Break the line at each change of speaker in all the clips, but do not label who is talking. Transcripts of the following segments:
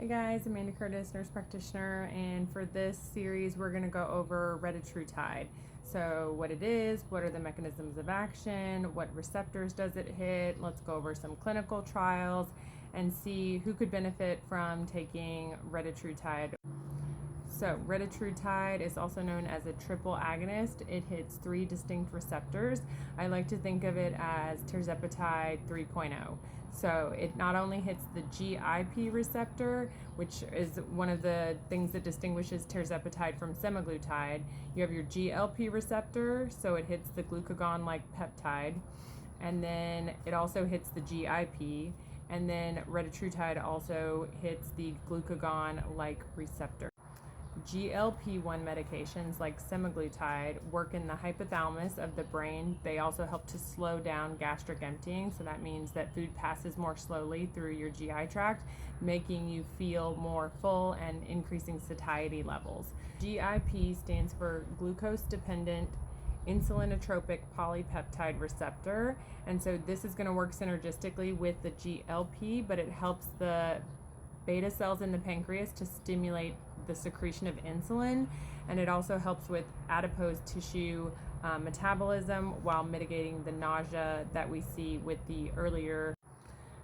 Hey guys, Amanda Curtis, nurse practitioner, and for this series we're going to go over Retatrutide. So what it is, what are the mechanisms of action, what receptors does it hit, let's go over some clinical trials and see who could benefit from taking Retatrutide. So Retatrutide is also known as a triple agonist. It hits 3 distinct receptors. I like to think of it as Tirzepatide 3.0. So it not only hits the GIP receptor, which is one of the things that distinguishes Tirzepatide from semaglutide. You have your GLP receptor, so it hits the glucagon-like peptide. And then it also hits the GIP. And then Retatrutide also hits the glucagon-like receptor. GLP-1 medications like semaglutide work in the hypothalamus of the brain. They also help to slow down gastric emptying, so that means that food passes more slowly through your GI tract, making you feel more full and increasing satiety levels. GIP stands for glucose-dependent insulinotropic polypeptide receptor, and so this is going to work synergistically with the GLP, but it helps the beta cells in the pancreas to stimulate the secretion of insulin, and it also helps with adipose tissue metabolism while mitigating the nausea that we see with the earlier.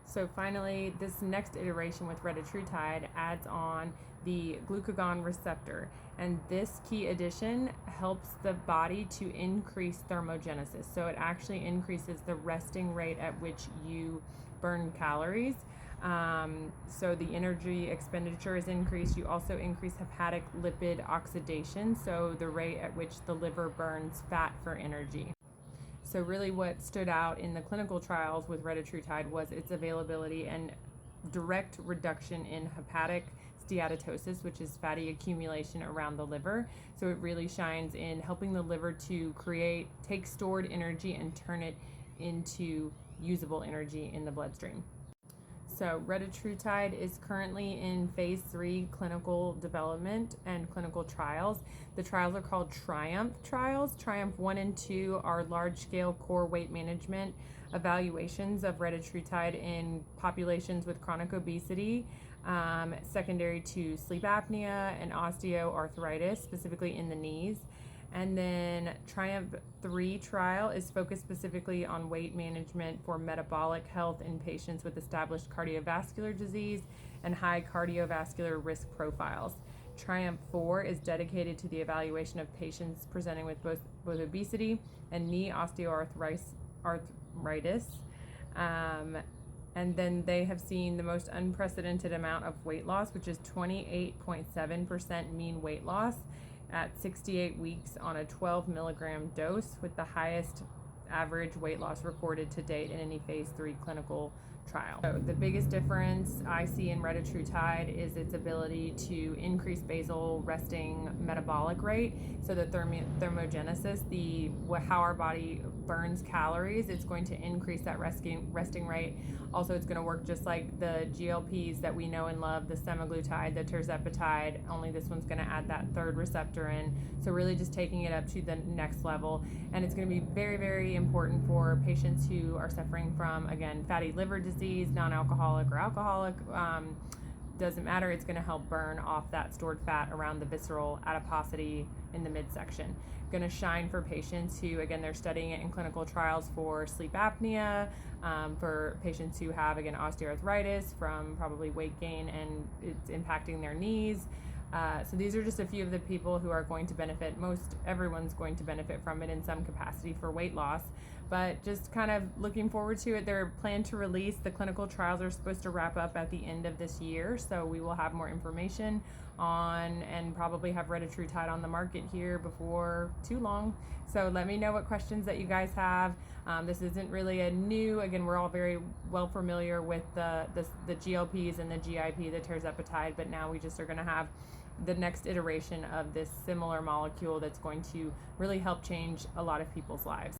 So finally, this next iteration with Retatrutide adds on the glucagon receptor, and this key addition helps the body to increase thermogenesis. So it actually increases the resting rate at which you burn calories. So the energy expenditure is increased. You also increase hepatic lipid oxidation, so the rate at which the liver burns fat for energy. So really what stood out in the clinical trials with Retatrutide was its availability and direct reduction in hepatic steatosis, which is fatty accumulation around the liver. So it really shines in helping the liver to take stored energy and turn it into usable energy in the bloodstream. So Retatrutide is currently in phase 3 clinical development and clinical trials. The trials are called Triumph trials. Triumph 1 and 2 are large-scale core weight management evaluations of Retatrutide in populations with chronic obesity, secondary to sleep apnea and osteoarthritis, specifically in the knees. And then Triumph 3 trial is focused specifically on weight management for metabolic health in patients with established cardiovascular disease and high cardiovascular risk profiles. Triumph 4 is dedicated to the evaluation of patients presenting with both obesity and knee osteoarthritis. And then they have seen the most unprecedented amount of weight loss, which is 28.7% mean weight loss at 68 weeks on a 12 milligram dose, with the highest average weight loss recorded to date in any phase 3 clinical trial. So the biggest difference I see in Retatrutide is its ability to increase basal resting metabolic rate. So the thermogenesis, how our body burns calories, it's going to increase that resting rate. Also, it's going to work just like the GLPs that we know and love, the semaglutide, the Tirzepatide, only this one's going to add that third receptor in. So really just taking it up to the next level. And it's going to be very, very important for patients who are suffering from, again, fatty liver disease, non-alcoholic or alcoholic. Doesn't matter, it's going to help burn off that stored fat around the visceral adiposity in the midsection. Going to shine for patients who, again, they're studying it in clinical trials for sleep apnea, for patients who have, again, osteoarthritis from probably weight gain and it's impacting their knees. So these are just a few of the people who are going to benefit. Most everyone's going to benefit from it in some capacity for weight loss, but just kind of looking forward to it. They're planned to release, the clinical trials are supposed to wrap up at the end of this year, so we will have more information on and probably have Retatrutide on the market here before too long. So let me know what questions that you guys have. This isn't really a new, again, we're all very well familiar with the GLPs and the GIP, the Tirzepatide, but now we just are going to have the next iteration of this similar molecule that's going to really help change a lot of people's lives.